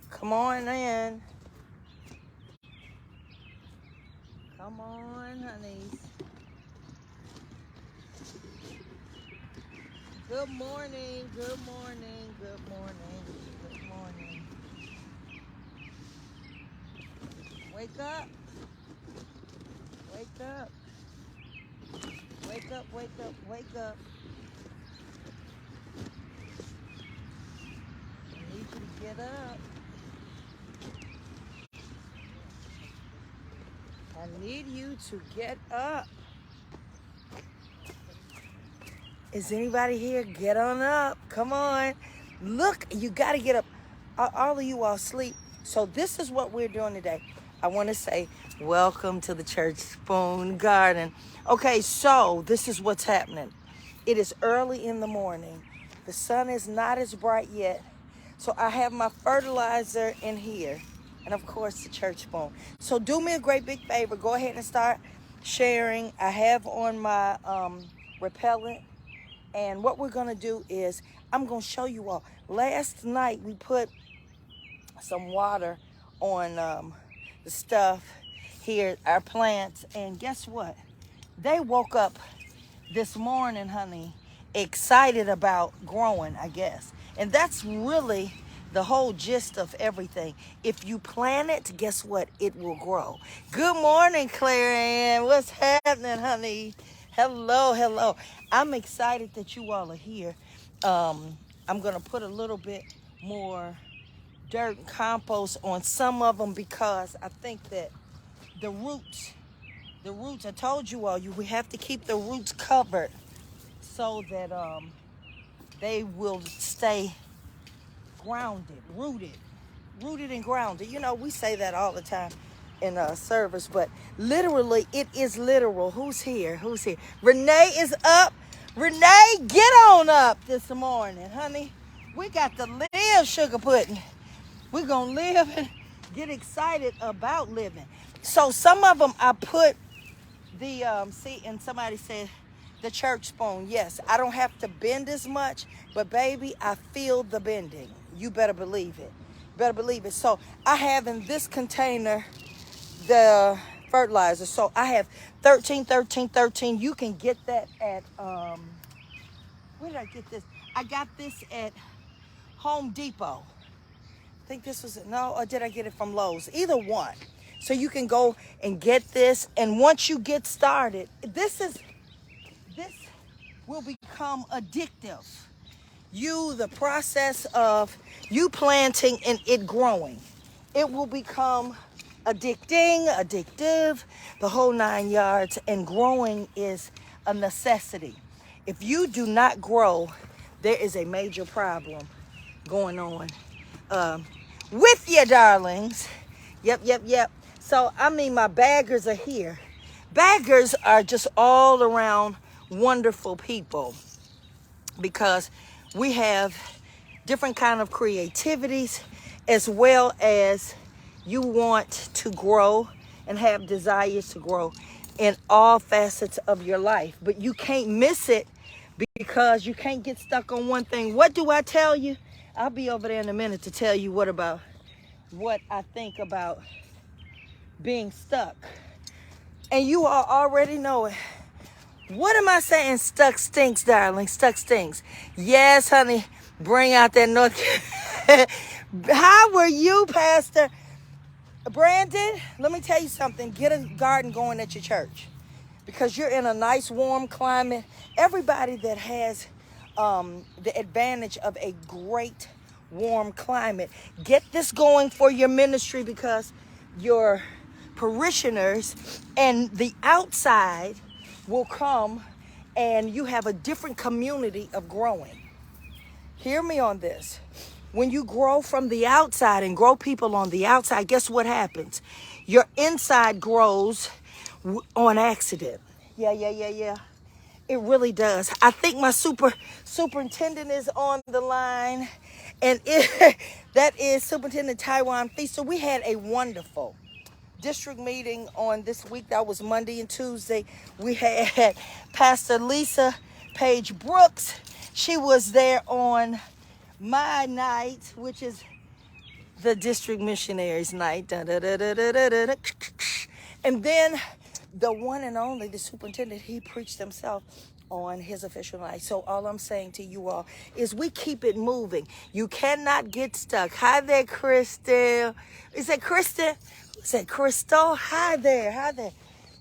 Come on in. Come on, honeys. Good morning, good morning, good morning, good morning. Wake up. Wake up. Wake up, wake up, wake up. I need you to get up. I need you to get up. Is anybody here? Get on up. Come on. Look, you got to get up. All of you all sleep. So this is what we're doing today. I want to say welcome to the Church Spoon Garden. Okay, so this is what's happening. It is early in the morning. The sun is not as bright yet. So I have my fertilizer in here. And of course, the church spoon. So do me a great big favor. Go ahead and start sharing. I have on my repellent. And what we're going to do is I'm going to show you all. Last night we put some water on the stuff here, our plants. And guess what? They woke up this morning, honey, excited about growing, I guess. And that's really the whole gist of everything. If you plant it, guess what? It will grow. Good morning, Claire Ann. What's happening, honey? Hello, hello. I'm excited that you all are here. I'm going to put a little bit more dirt and compost on some of them because I think that the roots, I told you all, we have to keep the roots covered so that they will stay grounded, rooted and grounded. You know, we say that all the time in service, but literally, it is literal. Who's here? Who's here? Renee is up. Renee, get on up this morning, honey. We got to live, sugar pudding. We're going to live and get excited about living. So some of them I put the, see, and somebody said the church spoon. Yes, I don't have to bend as much, but baby, I feel the bending. You better believe it. Better believe it. So I have in this container the fertilizer. So I have 13, 13, 13. You can get that at, where did I get this? I got this at Home Depot. I think this was, no, or did I get it from Lowe's? Either one. So you can go and get this. And once you get started, this will become addictive. The process of you planting and it growing, it will become addictive, the whole 9 yards, and growing is a necessity. If you do not grow, there is a major problem going on with you, darlings. Yep. So, I mean, my baggers are here. Baggers are just all around wonderful people because we have different kind of creativities as well as you want to grow and have desires to grow in all facets of your life. But you can't miss it because you can't get stuck on one thing. What do I tell you? I'll be over there in a minute to tell you what I think about being stuck. And you all already know it. What am I saying? Stuck stinks, darling. Stuck stinks. Yes, honey. Bring out that North Carolina. How were you, Pastor Brandon? Let me tell you something. Get a garden going at your church because you're in a nice warm climate. Everybody that has the advantage of a great warm climate, get this going for your ministry because your parishioners and the outside will come and you have a different community of growing. Hear me on this. When you grow from the outside and grow people on the outside, guess what happens? Your inside grows on accident. Yeah. It really does. I think my superintendent is on the line, and that is Superintendent Taiwan Fee. So we had a wonderful district meeting on this week. That was Monday and Tuesday. We had Pastor Lisa Page Brooks. She was there on my night, which is the district missionaries night. Da, da, da, da, da, da, da. And then the one and only, the superintendent, he preached himself on his official night. So all I'm saying to you all is we keep it moving. You cannot get stuck. Hi there, Crystal. Is that Kristen? Is that Crystal? Hi there. Hi there.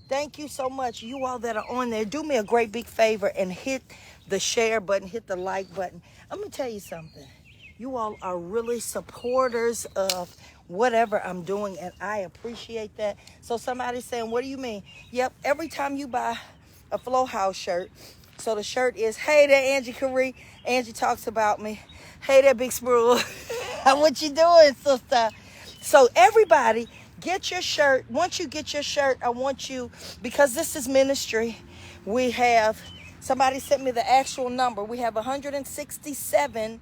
Thank you so much. You all that are on there, do me a great big favor and hit the share button, hit the like button. Let me tell you something. You all are really supporters of whatever I'm doing, and I appreciate that. So somebody's saying, what do you mean? Yep, every time you buy a Flow House shirt, so the shirt is, hey there, Angie Carrie. Angie talks about me. Hey there, Big Spruce. What you doing, sister? So everybody, get your shirt. Once you get your shirt, I want you, because this is ministry, we have, somebody sent me the actual number. We have 167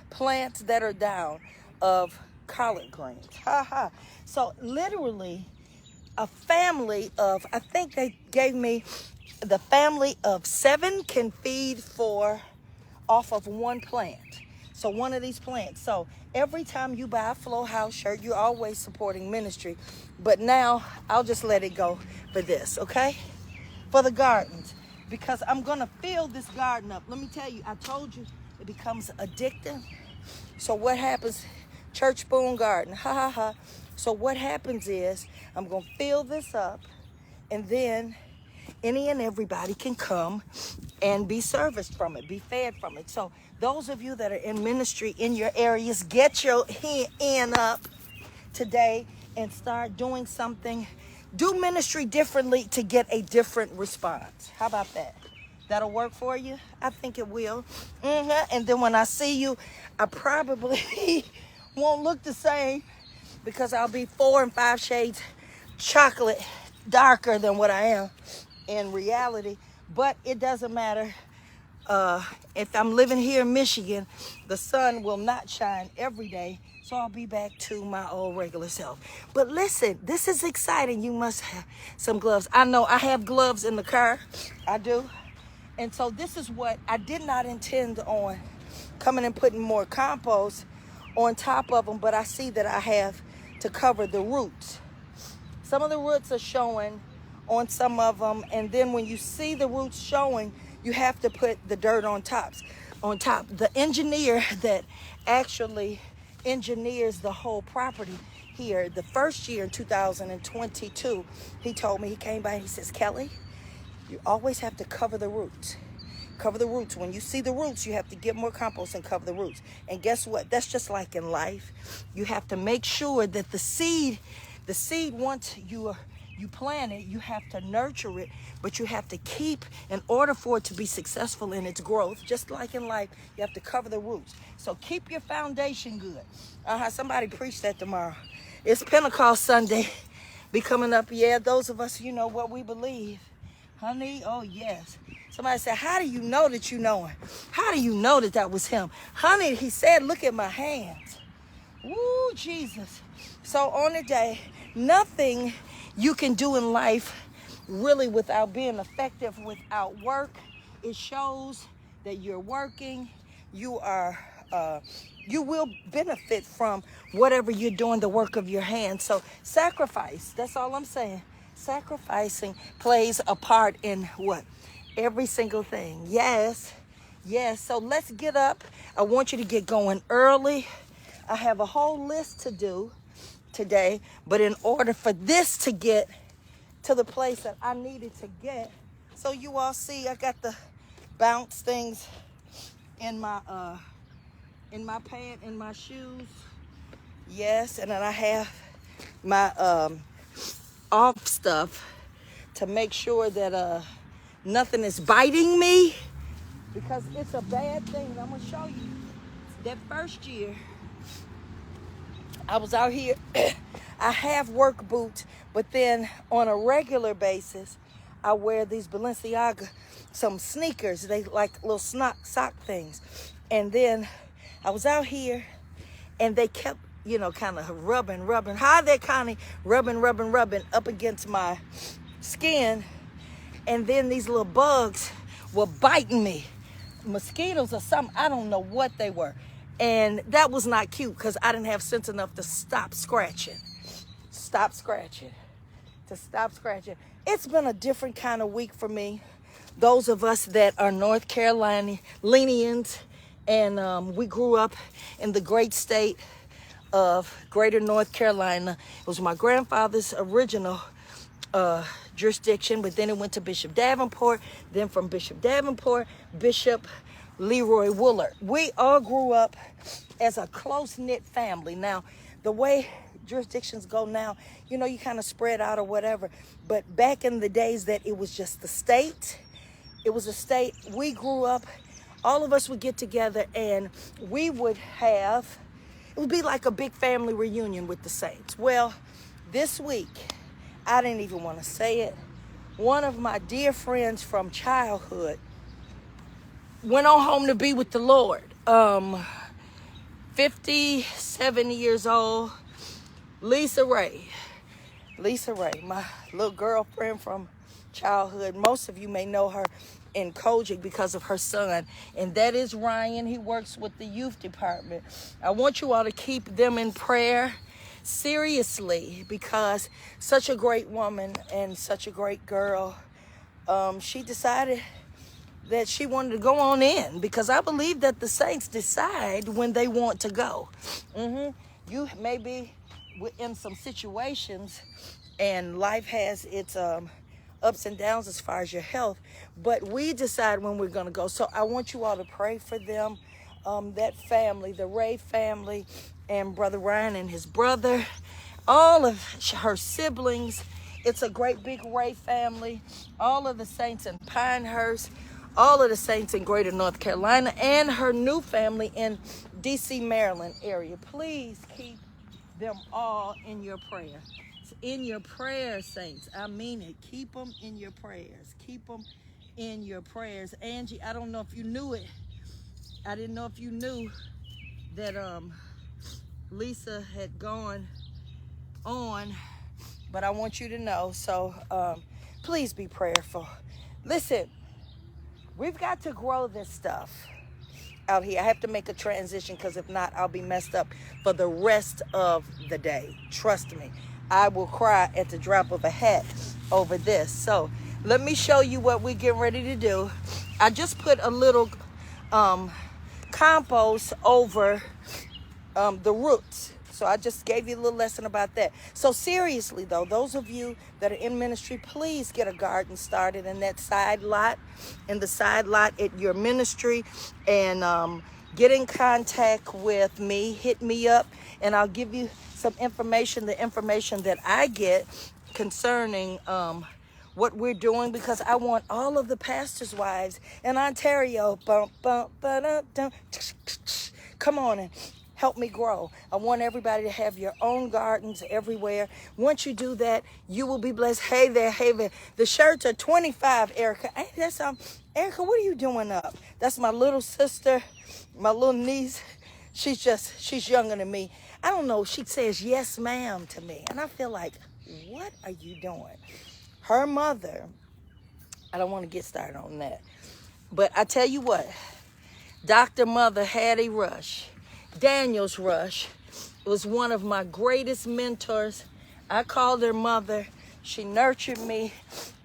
plants that are down of collard greens. So literally a family of, I think they gave me, the family of 7 can feed 4 off of one plant. So one of these plants. So every time you buy a Flow House shirt, you're always supporting ministry. But now I'll just let it go for this, okay? For the gardens. Because I'm going to fill this garden up. Let me tell you, I told you it becomes addictive. So what happens? Church spoon garden. So what happens is I'm going to fill this up, and then any and everybody can come and be serviced from it, be fed from it. So those of you that are in ministry in your areas, get your hand up today and start doing something. Do ministry differently to get a different response. How about that? That'll work for you? I think it will. And then when I see you, I probably won't look the same, because I'll be 4 and 5 shades chocolate darker than what I am in reality. But it doesn't matter. If I'm living here in Michigan, the sun will not shine every day. So I'll be back to my old regular self. But listen, this is exciting. You must have some gloves. I know I have gloves in the car. I do. And so this is what I did not intend on coming and putting more compost on top of them, but I see that I have to cover the roots. Some of the roots are showing on some of them, and then when you see the roots showing, you have to put the dirt on top. The engineer that actually engineers the whole property here, the first year in 2022, he told me, he came by and he says, Kelly, you always have to cover the roots. Cover the roots. When you see the roots, you have to get more compost and cover the roots. And guess what? That's just like in life. You have to make sure that the seed once you plant it, you have to nurture it, but you have to keep, in order for it to be successful in its growth, just like in life, you have to cover the roots. So keep your foundation good. Somebody preach that tomorrow. It's Pentecost Sunday be coming up. Yeah, those of us, you know what we believe. Honey, oh yes. Somebody said, how do you know that you know him? How do you know that that was him? Honey, he said, look at my hands. Woo, Jesus. So on the day, nothing you can do in life really without being effective, without work. It shows that you're working. You will benefit from whatever you're doing, the work of your hands. So sacrifice, that's all I'm saying. Sacrificing plays a part in what? Every single thing. Yes. So let's get up. I want you to get going early. I have a whole list to do today, but in order for this to get to the place that I needed to get, so you all see, I got the bounce things in my pant, in my shoes. Yes, and then I have my off stuff to make sure that nothing is biting me, because it's a bad thing. I'm gonna show you that first year I was out here. I have work boots, but then on a regular basis I wear these Balenciaga, some sneakers. They like little sock things. And then I was out here and they kept, kind of rubbing. Hi there, Connie. Rubbing up against my skin. And then these little bugs were biting me. Mosquitoes or something. I don't know what they were. And that was not cute because I didn't have sense enough to stop scratching. Stop scratching. To stop scratching. It's been a different kind of week for me. Those of us that are North Carolinians, and we grew up in the great state of Greater North Carolina. It was my grandfather's original jurisdiction, but then it went to Bishop Davenport. Then from Bishop Davenport, Bishop Leroy Woolard. We all grew up as a close-knit family. Now, the way jurisdictions go now, you know, you kind of spread out or whatever. But back in the days that it was just the state, it was a state. We grew up, all of us would get together and we would have, it would be like a big family reunion with the saints. Well, this week, I didn't even want to say it. One of my dear friends from childhood went on home to be with the Lord. 57 years old, Lisa Ray, my little girlfriend from childhood. Most of you may know her in Kojic because of her son, and that is Ryan. He works with the youth department. I want you all to keep them in prayer, seriously, because such a great woman and such a great girl. She decided that she wanted to go on in, because I believe that the saints decide when they want to go. You may be in some situations and life has its ups and downs as far as your health, but we decide when we're going to go. So I want you all to pray for them, that family, the Ray family, and Brother Ryan and his brother, all of her siblings. It's a great big Ray family, all of the saints in Pinehurst, all of the saints in Greater North Carolina, and her new family in D.C., Maryland area. Please keep them all in your prayer. In your prayers, saints. I mean it. Keep them in your prayers. Keep them in your prayers. Angie, I don't know if you knew it. I didn't know if you knew that Lisa had gone on, but I want you to know. So please be prayerful. Listen, we've got to grow this stuff out here. I have to make a transition, because if not, I'll be messed up for the rest of the day. Trust me, I will cry at the drop of a hat over this. So let me show you what we're getting ready to do. I just put a little compost over the roots. So I just gave you a little lesson about that. So seriously though, those of you that are in ministry, please get a garden started in that side lot, at your ministry, and get in contact with me. Hit me up and I'll give you some information, the information that I get concerning what we're doing, because I want all of the pastors' wives in Ontario, come on and help me grow. I want everybody to have your own gardens everywhere. Once you do that, you will be blessed. Hey there, hey there. The shirts are $25, Erica. Ain't that something? Erica, what are you doing up? That's my little sister, my little niece. She's younger than me. I don't know. She says, yes, ma'am, to me. And I feel like, what are you doing? Her mother, I don't want to get started on that. But I tell you what, Dr. Mother Hattie Rush, Daniels Rush, was one of my greatest mentors. I called her mother. She nurtured me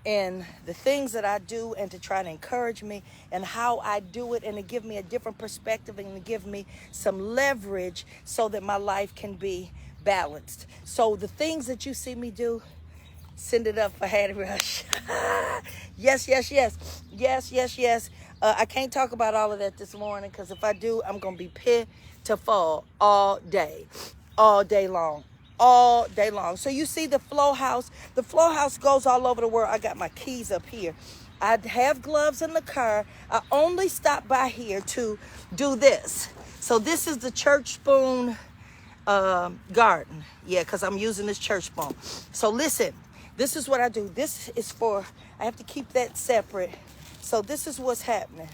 in the things that I do, and to try to encourage me and how I do it, and to give me a different perspective, and to give me some leverage so that my life can be balanced. So the things that you see me do, send it up for Hattie Rush. Yes, yes, yes. Yes, yes, yes. I can't talk about all of that this morning, because if I do, I'm going to be pitiful all day long. All day long. So you see the flow house. The flow house goes all over the world. I got my keys up here. I have gloves in the car. I only stop by here to do this. So this is the church spoon garden. Yeah, because I'm using this church spoon. So listen, this is what I do. This is for, I have to keep that separate. So this is what's happening.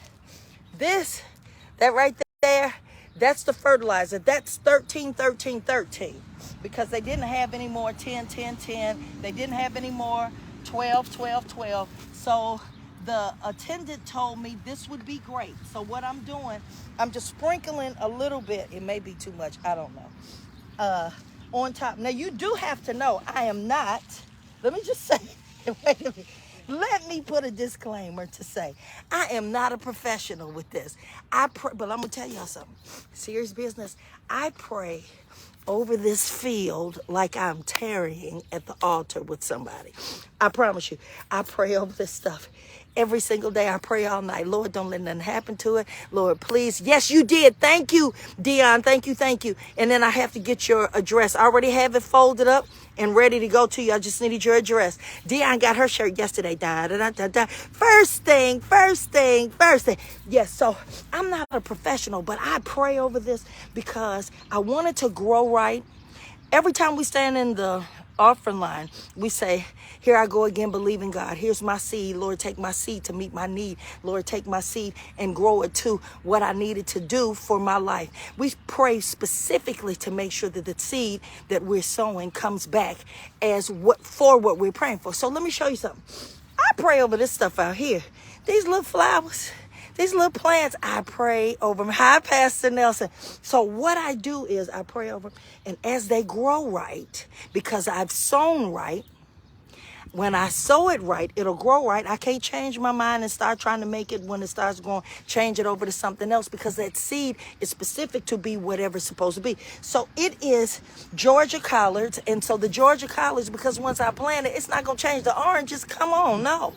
That right there, that's the fertilizer. That's 13, 13, 13. Because they didn't have any more 10, 10, 10. They didn't have any more 12, 12, 12. So the attendant told me this would be great. So what I'm doing, I'm just sprinkling a little bit. It may be too much, I don't know. On top. Now you do have to know I am not, let me just say, wait a minute. Let me put a disclaimer to say, I am not a professional with this. I pray, but I'm gonna tell y'all something. Serious business. I pray over this field like I'm tarrying at the altar with somebody. I promise you, I pray over this stuff. Every single day I pray all night. Lord, don't let nothing happen to it. Lord, please. Yes, you did. Thank you, Dion. Thank you, thank you. And then I have to get your address. I already have it folded up and ready to go to you. I just needed your address. Dion got her shirt yesterday. Da, da, da, da, da. First thing. Yes, so I'm not a professional, but I pray over this because I want it to grow right. Every time we stand in the offering line, we say, here I go again, believing God. Here's my seed. Lord, take my seed to meet my need. Lord, take my seed and grow it to what I needed to do for my life. We pray specifically to make sure that the seed that we're sowing comes back as what we're praying for. So let me show you something. I pray over this stuff out here. These little flowers, these little plants, I pray over them. Hi, Pastor Nelson. So what I do is I pray over them. And as they grow right, because I've sown right, when I sow it right, it'll grow right. I can't change my mind and start trying to make it when it starts growing, change it over to something else, because that seed is specific to be whatever it's supposed to be. So it is Georgia collards. And so the Georgia collards, because once I plant it, it's not going to change. The oranges, come on, no,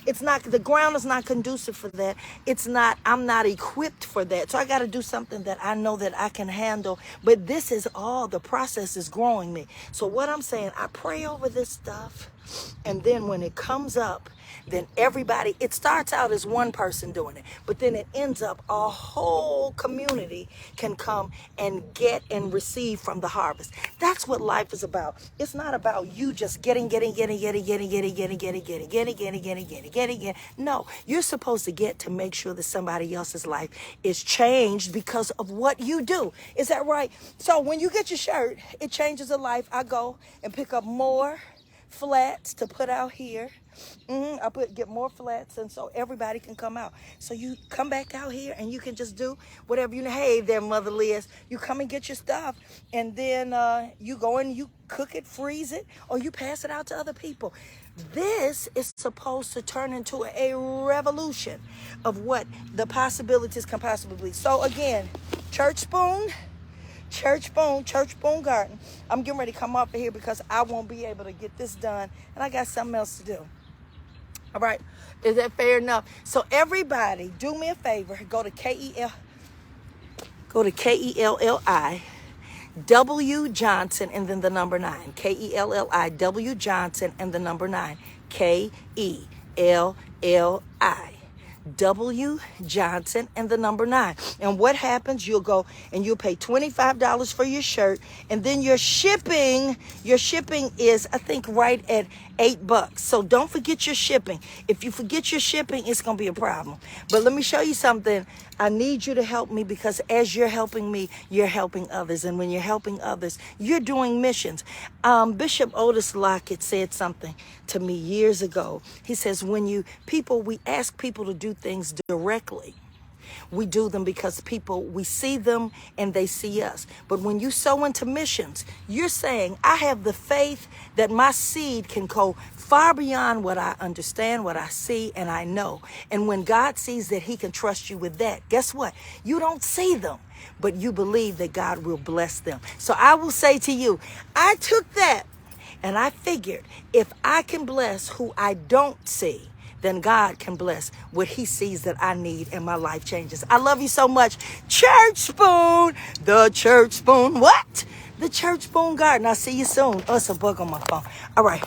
it's not. The ground is not conducive for that. I'm not equipped for that. So I got to do something that I know that I can handle. But this is all, the process is growing me. So what I'm saying, I pray over this stuff. And then when it comes up, then everybody, it starts out as one person doing it, but then it ends up a whole community can come and get and receive from the harvest. That's what life is about. It's not about you just getting. No, you're supposed to get to make sure that somebody else's life is changed because of what you do. Is that right? So when you get your shirt, it changes a life. I go and pick up more flats to put out here. Get more flats, and so everybody can come out. So you come back out here and you can just do whatever you know. Hey there, Mother Liz. You come and get your stuff, and then you go and you cook it, freeze it, or you pass it out to other people. This is supposed to turn into a revolution of what the possibilities can possibly be. So again, Church Spoon Garden. I'm getting ready to come off of here because I won't be able to get this done, and I got something else to do. All right, is that fair enough? So everybody, do me a favor. Go to Kelli W Johnson and then the number 9. Kelli W Johnson and the number 9. KELLI W Johnson and the number 9. And what happens, you'll go and you'll pay $25 for your shirt, and then your shipping is, I think, right at $8. So don't forget your shipping. If you forget your shipping, it's gonna be a problem. But let me show you something. I need you to help me, because as you're helping me, you're helping others. And when you're helping others, you're doing missions. Bishop Otis Lockett said something to me years ago. He says, we ask people to do things directly. We do them because we see them and they see us. But when you sow into missions, you're saying, I have the faith that my seed can go far beyond what I understand, what I see, and I know. And when God sees that he can trust you with that, guess what? You don't see them, but you believe that God will bless them. So I will say to you, I took that and I figured, if I can bless who I don't see, then God can bless what he sees that I need, and my life changes. I love you so much. Church Spoon, the Church Spoon. What? The Church Spoon Garden. I'll see you soon. Oh, it's a bug on my phone. All right.